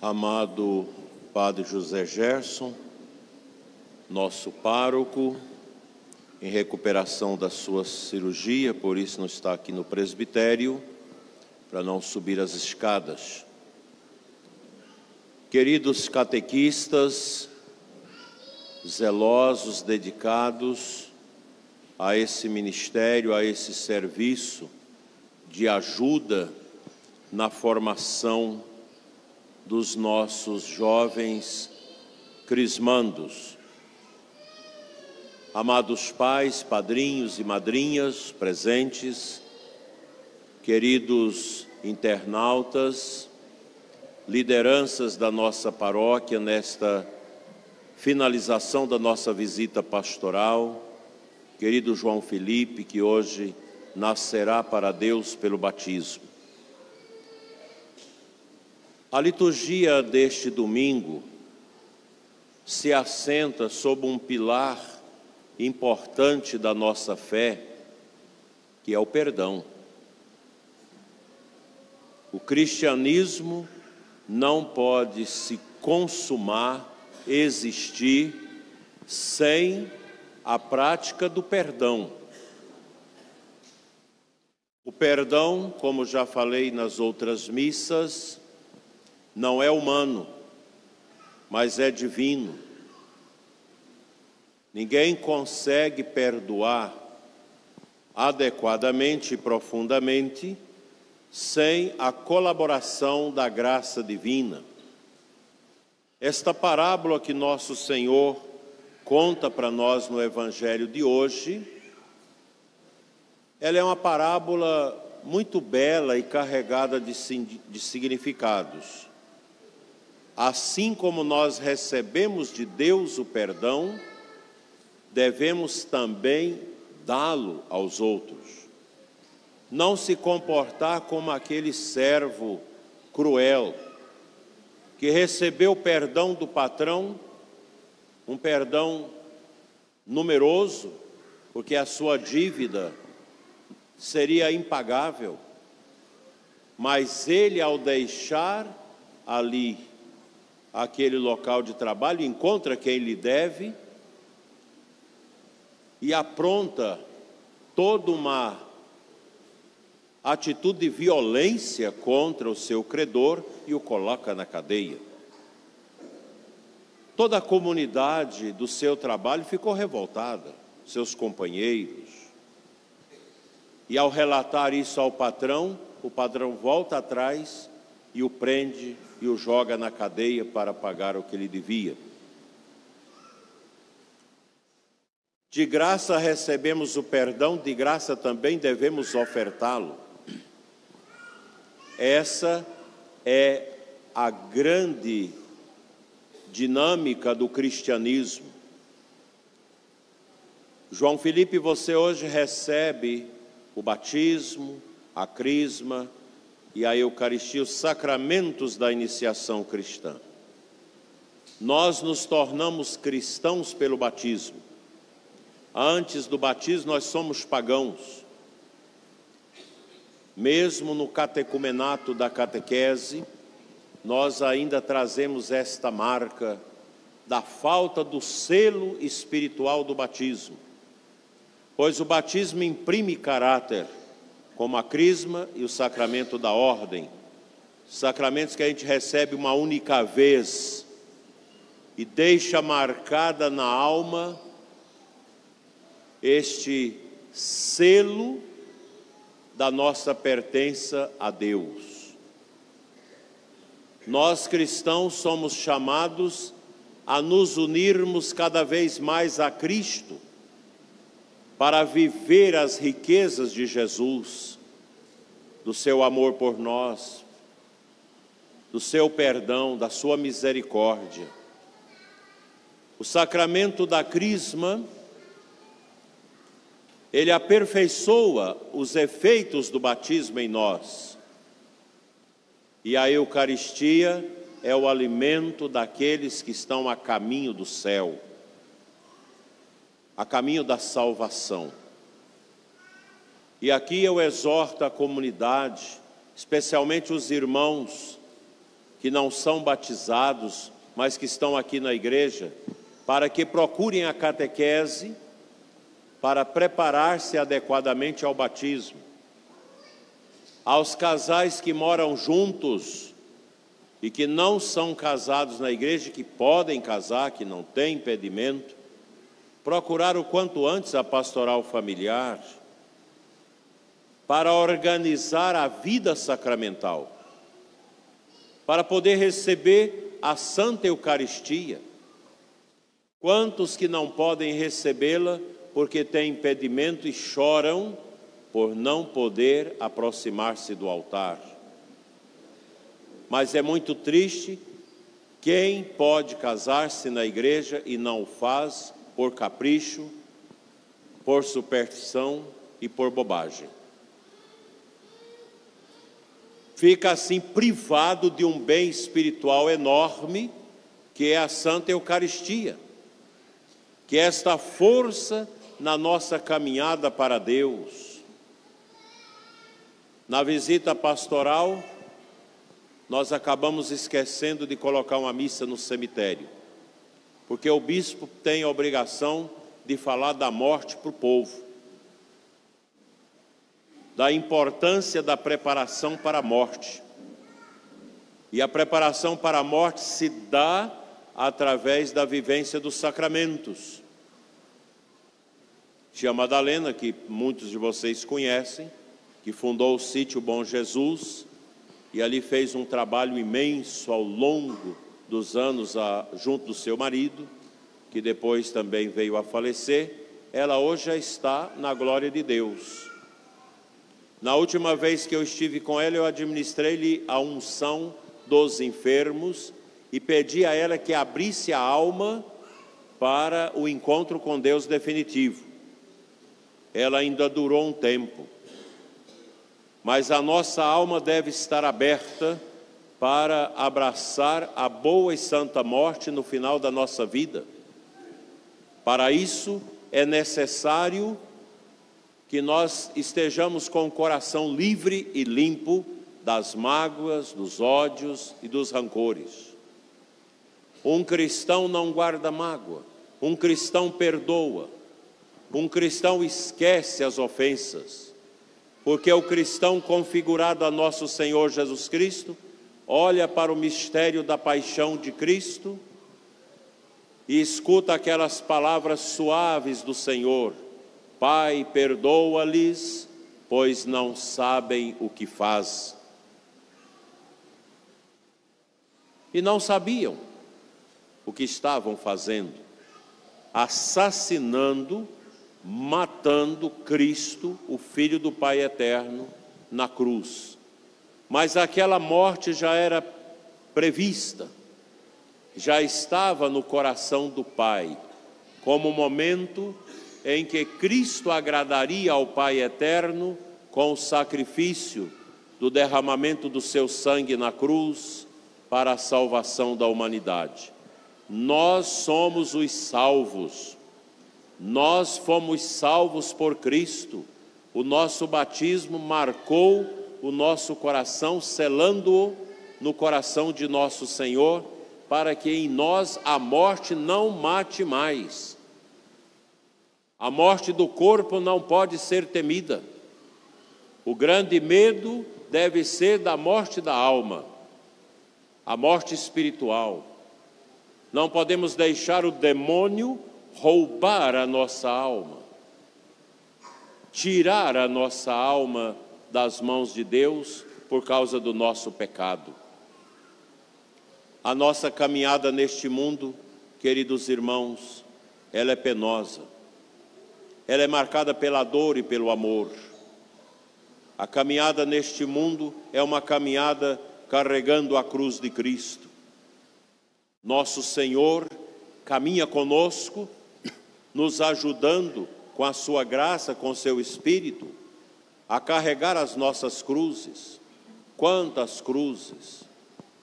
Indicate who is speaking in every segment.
Speaker 1: Amado Padre José Gerson, nosso pároco, em recuperação da sua cirurgia, por isso não está aqui no presbitério, para não subir as escadas. Queridos catequistas, zelosos, dedicados a esse ministério, a esse serviço de ajuda na formação dos nossos jovens crismandos. Amados pais, padrinhos e madrinhas presentes, queridos internautas, lideranças da nossa paróquia nesta finalização da nossa visita pastoral, querido João Felipe, que hoje nascerá para Deus pelo batismo. A liturgia deste domingo se assenta sob um pilar importante da nossa fé, que é o perdão. O cristianismo não pode se consumar, existir, sem a prática do perdão. O perdão, como já falei nas outras missas, não é humano, mas é divino. Ninguém consegue perdoar adequadamente e profundamente sem a colaboração da graça divina. Esta parábola que nosso Senhor conta para nós no Evangelho de hoje, ela é uma parábola muito bela e carregada de significados. Assim como nós recebemos de Deus o perdão, devemos também dá-lo aos outros. Não se comportar como aquele servo cruel, que recebeu o perdão do patrão, um perdão numeroso, porque a sua dívida seria impagável, mas ele, ao deixar ali aquele local de trabalho, encontra quem lhe deve e apronta toda uma atitude de violência contra o seu credor e o coloca na cadeia. Toda a comunidade do seu trabalho ficou revoltada, seus companheiros. E ao relatar isso ao patrão, o patrão volta atrás e o prende e o joga na cadeia para pagar o que lhe devia. De graça recebemos o perdão, de graça também devemos ofertá-lo. Essa é a grande dinâmica do cristianismo. João Felipe, você hoje recebe o batismo, a crisma e a Eucaristia, os sacramentos da iniciação cristã. Nós nos tornamos cristãos pelo batismo. Antes do batismo nós somos pagãos. Mesmo no catecumenato da catequese, nós ainda trazemos esta marca da falta do selo espiritual do batismo. Pois o batismo imprime caráter, como a crisma e o sacramento da ordem, sacramentos que a gente recebe uma única vez e deixa marcada na alma este selo da nossa pertença a Deus. Nós cristãos somos chamados a nos unirmos cada vez mais a Cristo, para viver as riquezas de Jesus, do seu amor por nós, do seu perdão, da sua misericórdia. O sacramento da crisma, ele aperfeiçoa os efeitos do batismo em nós. E a Eucaristia é o alimento daqueles que estão a caminho do céu, a caminho da salvação. E aqui eu exorto a comunidade, especialmente os irmãos que não são batizados, mas que estão aqui na igreja, para que procurem a catequese para preparar-se adequadamente ao batismo. Aos casais que moram juntos e que não são casados na igreja, que podem casar, que não tem impedimento, procurar o quanto antes a pastoral familiar para organizar a vida sacramental, para poder receber a Santa Eucaristia. Quantos que não podem recebê-la porque têm impedimento e choram por não poder aproximar-se do altar. Mas é muito triste quem pode casar-se na igreja e não o faz por capricho, por superstição e por bobagem. Fica assim privado de um bem espiritual enorme, que é a Santa Eucaristia, que é esta força na nossa caminhada para Deus. Na visita pastoral, nós acabamos esquecendo de colocar uma missa no cemitério, porque o bispo tem a obrigação de falar da morte para o povo, da importância da preparação para a morte. E a preparação para a morte se dá através da vivência dos sacramentos. Tia Madalena, que muitos de vocês conhecem, que fundou o sítio Bom Jesus, e ali fez um trabalho imenso ao longo dos anos junto do seu marido, que depois também veio a falecer. Ela hoje já está na glória de Deus. Na última vez que eu estive com ela, eu administrei-lhe a unção dos enfermos e pedi a ela que abrisse a alma para o encontro com Deus definitivo. Ela ainda durou um tempo, mas a nossa alma deve estar aberta para abraçar a boa e santa morte no final da nossa vida. Para isso é necessário que nós estejamos com o coração livre e limpo das mágoas, dos ódios e dos rancores. Um cristão não guarda mágoa, um cristão perdoa, um cristão esquece as ofensas, porque o cristão configurado a nosso Senhor Jesus Cristo olha para o mistério da paixão de Cristo e escuta aquelas palavras suaves do Senhor: Pai, perdoa-lhes, pois não sabem o que faz. E não sabiam o que estavam fazendo, assassinando, matando Cristo, o Filho do Pai Eterno, na cruz. Mas aquela morte já era prevista, já estava no coração do Pai, como o momento em que Cristo agradaria ao Pai Eterno com o sacrifício do derramamento do seu sangue na cruz para a salvação da humanidade. Nós somos os salvos. Nós fomos salvos por Cristo. O nosso batismo marcou o nosso coração, selando-o no coração de nosso Senhor, para que em nós a morte não mate mais. A morte do corpo não pode ser temida. O grande medo deve ser da morte da alma, a morte espiritual. Não podemos deixar o demônio roubar a nossa alma, tirar a nossa alma das mãos de Deus por causa do nosso pecado. A nossa caminhada neste mundo, queridos irmãos, ela é penosa. Ela é marcada pela dor e pelo amor. A caminhada neste mundo é uma caminhada carregando a cruz de Cristo. Nosso Senhor caminha conosco, nos ajudando com a sua graça, com o seu Espírito, a carregar as nossas cruzes. Quantas cruzes!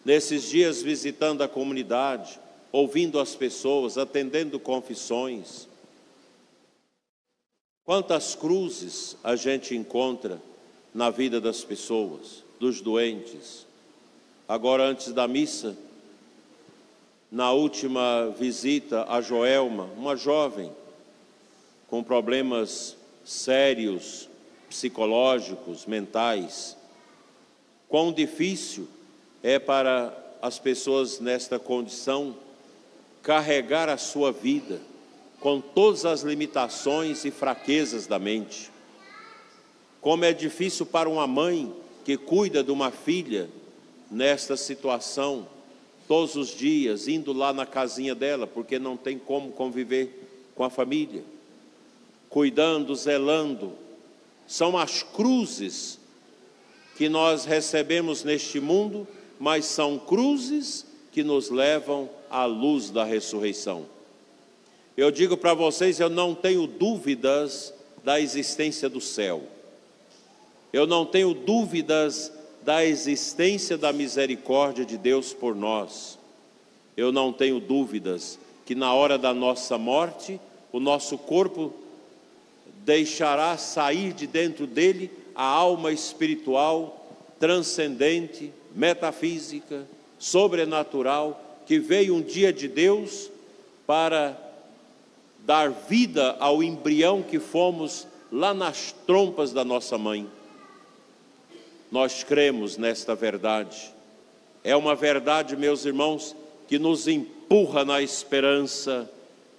Speaker 1: Nesses dias visitando a comunidade, ouvindo as pessoas, atendendo confissões. Quantas cruzes a gente encontra na vida das pessoas, dos doentes. agora antes da missa, na última visita a Joelma, uma jovem com problemas sérios, psicológicos, mentais. Quão difícil é para as pessoas nesta condição carregar a sua vida com todas as limitações e fraquezas da mente. Como é difícil para uma mãe que cuida de uma filha nesta situação, todos os dias, indo lá na casinha dela, porque não tem como conviver com a família, cuidando, zelando. São as cruzes que nós recebemos neste mundo, mas são cruzes que nos levam à luz da ressurreição. Eu digo para vocês, eu não tenho dúvidas da existência do céu. Eu não tenho dúvidas da existência da misericórdia de Deus por nós. Eu não tenho dúvidas que na hora da nossa morte, o nosso corpo deixará sair de dentro dele a alma espiritual, transcendente, metafísica, sobrenatural, que veio um dia de Deus para dar vida ao embrião que fomos lá nas trompas da nossa mãe. Nós cremos nesta verdade. É uma verdade, meus irmãos, que nos empurra na esperança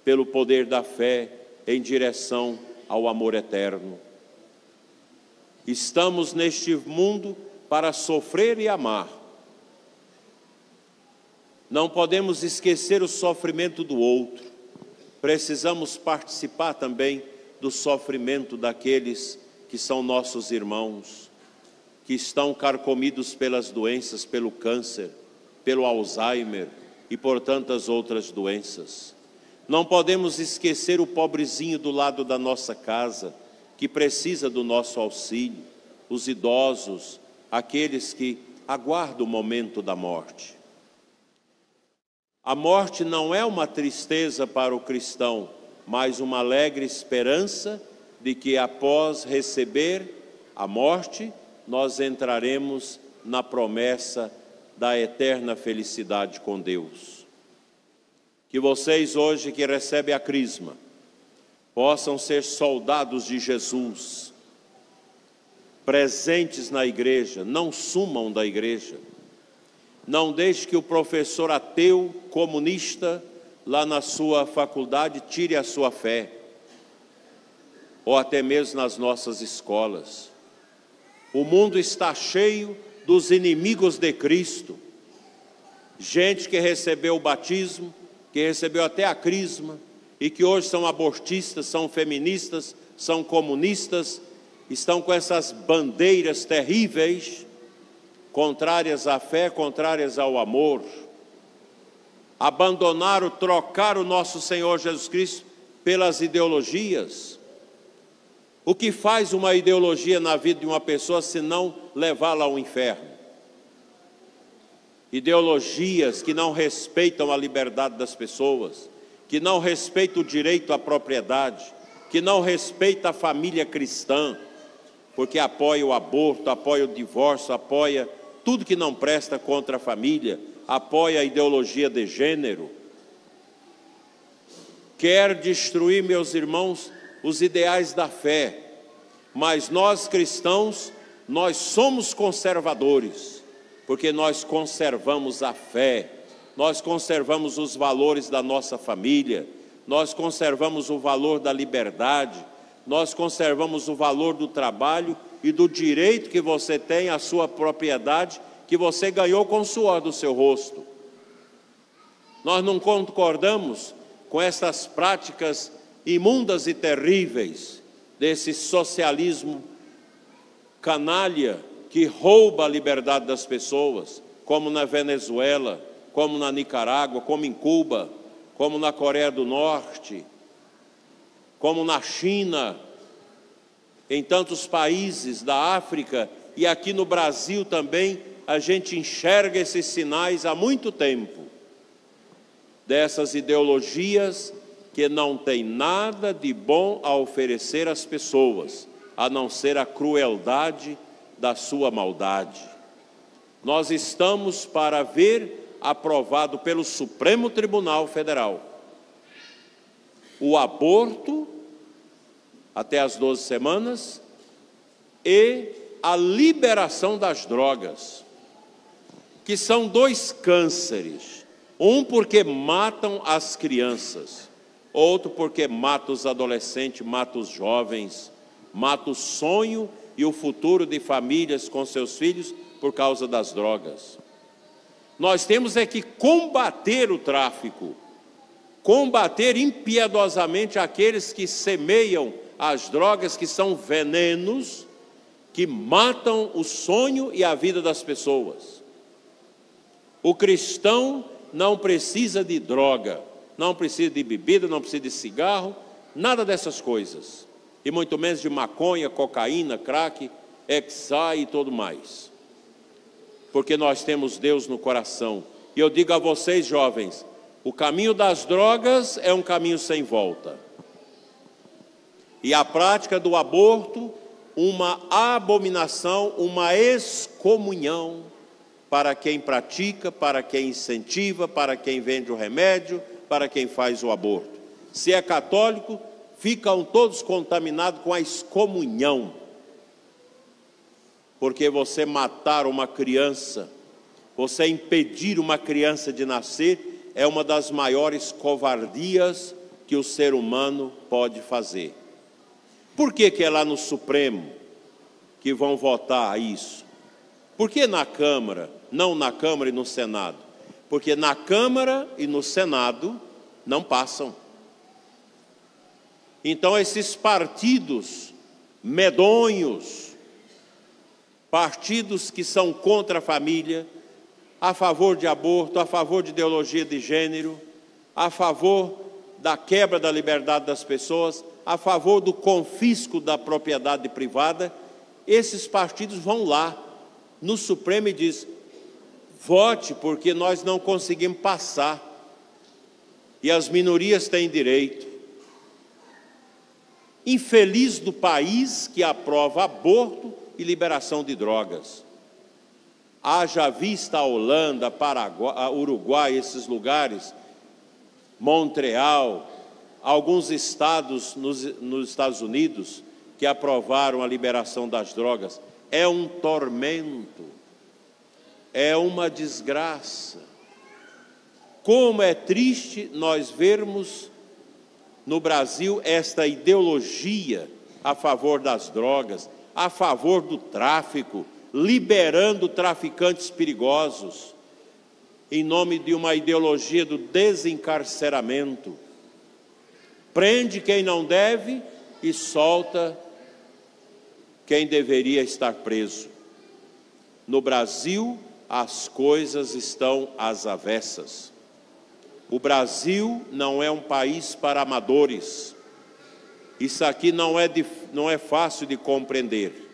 Speaker 1: pelo poder da fé em direção ao amor eterno. Estamos neste mundo para sofrer e amar. Não podemos esquecer o sofrimento do outro. Precisamos participar também do sofrimento daqueles que são nossos irmãos, que estão carcomidos pelas doenças, pelo câncer, pelo Alzheimer e por tantas outras doenças. Não podemos esquecer o pobrezinho do lado da nossa casa, que precisa do nosso auxílio, os idosos, aqueles que aguardam o momento da morte. A morte não é uma tristeza para o cristão, mas uma alegre esperança de que após receber a morte, nós entraremos na promessa da eterna felicidade com Deus. Que vocês hoje que recebem a crisma, possam ser soldados de Jesus, presentes na igreja, não sumam da igreja. Não deixe que o professor ateu, comunista, lá na sua faculdade, tire a sua fé, ou até mesmo nas nossas escolas. O mundo está cheio dos inimigos de Cristo, gente que recebeu o batismo, que recebeu até a crisma, e que hoje são abortistas, são feministas, são comunistas, estão com essas bandeiras terríveis, contrárias à fé, contrárias ao amor. Abandonaram, trocaram o nosso Senhor Jesus Cristo pelas ideologias. O que faz uma ideologia na vida de uma pessoa se não levá-la ao inferno? Ideologias que não respeitam a liberdade das pessoas, que não respeitam o direito à propriedade, que não respeitam a família cristã, porque apoia o aborto, apoia o divórcio, apoia tudo que não presta contra a família, apoia a ideologia de gênero. Quer destruir, meus irmãos, os ideais da fé, mas nós cristãos, nós somos conservadores, porque nós conservamos a fé, nós conservamos os valores da nossa família, nós conservamos o valor da liberdade, nós conservamos o valor do trabalho e do direito que você tem à sua propriedade, que você ganhou com o suor do seu rosto. Nós não concordamos com essas práticas imundas e terríveis desse socialismo canalha que rouba a liberdade das pessoas, como na Venezuela, como na Nicarágua, como em Cuba, como na Coreia do Norte, como na China, em tantos países da África e aqui no Brasil também, a gente enxerga esses sinais há muito tempo, dessas ideologias que não têm nada de bom a oferecer às pessoas, a não ser a crueldade da sua maldade. nós estamos para ver aprovado pelo Supremo Tribunal Federal o aborto até as 12 semanas e a liberação das drogas, que são dois cânceres, um porque matam as crianças, outro porque mata os adolescentes, mata os jovens, mata o sonho e o futuro de famílias com seus filhos por causa das drogas. Nós temos é que combater o tráfico, combater impiedosamente aqueles que semeiam as drogas, que são venenos, que matam o sonho e a vida das pessoas. O cristão não precisa de droga, não precisa de bebida, não precisa de cigarro, nada dessas coisas. E muito menos de maconha, cocaína, crack, ecsai e tudo mais. Porque nós temos Deus no coração. E eu digo a vocês, jovens, o caminho das drogas é um caminho sem volta. E a prática do aborto, uma abominação, uma excomunhão para quem pratica, para quem incentiva, para quem vende o remédio, para quem faz o aborto. Se é católico, ficam todos contaminados com a excomunhão. Porque você matar uma criança, você impedir uma criança de nascer, é uma das maiores covardias que o ser humano pode fazer. Por que é lá no Supremo que vão votar isso? Por que na Câmara, não na Câmara e no Senado? Porque na Câmara e no Senado não passam. Então esses partidos medonhos, partidos que são contra a família, a favor de aborto, a favor de ideologia de gênero, a favor da quebra da liberdade das pessoas, a favor do confisco da propriedade privada, esses partidos vão lá no Supremo e dizem: vote, porque nós não conseguimos passar, e as minorias têm direito. Infeliz do país que aprova aborto e liberação de drogas. Haja vista a Holanda, Paraguai, Uruguai, esses lugares, Montreal, alguns estados nos Estados Unidos que aprovaram a liberação das drogas. É um tormento, é uma desgraça. Como é triste nós vermos no Brasil esta ideologia a favor das drogas, a favor do tráfico, liberando traficantes perigosos, em nome de uma ideologia do desencarceramento. Prende quem não deve e solta quem deveria estar preso. No Brasil, as coisas estão às avessas. O Brasil não é um país para amadores. Isso aqui não é fácil de compreender.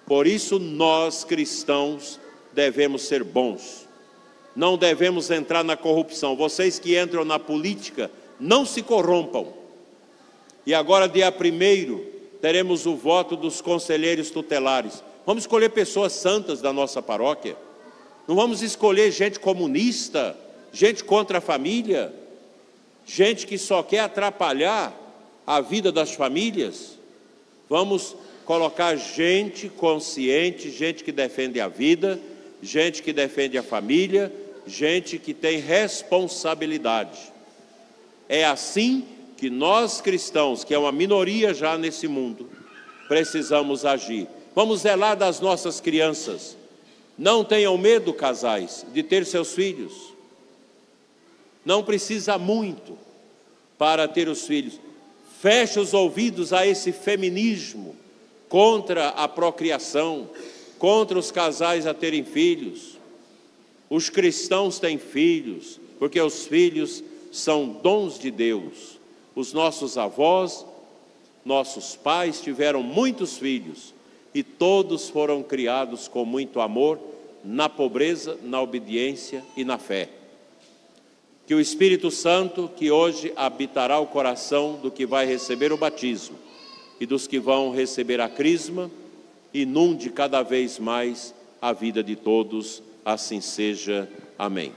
Speaker 1: Por isso, nós cristãos devemos ser bons. Não devemos entrar na corrupção. Vocês que entram na política, não se corrompam. E agora, dia 1º, teremos o voto dos conselheiros tutelares. Vamos escolher pessoas santas da nossa paróquia. Não vamos escolher gente comunista, gente contra a família, gente que só quer atrapalhar a vida das famílias. Vamos colocar gente consciente, gente que defende a vida, gente que defende a família, gente que tem responsabilidade. É assim que nós cristãos, que é uma minoria já nesse mundo, precisamos agir. Vamos zelar das nossas crianças. Não tenham medo, casais, de ter seus filhos. Não precisa muito para ter os filhos. Feche os ouvidos a esse feminismo contra a procriação, contra os casais a terem filhos. Os cristãos têm filhos, porque os filhos são dons de Deus. Os nossos avós, nossos pais tiveram muitos filhos e todos foram criados com muito amor, na pobreza, na obediência e na fé. Que o Espírito Santo, que hoje habitará o coração do que vai receber o batismo e dos que vão receber a crisma, inunde cada vez mais a vida de todos. assim seja. Amém.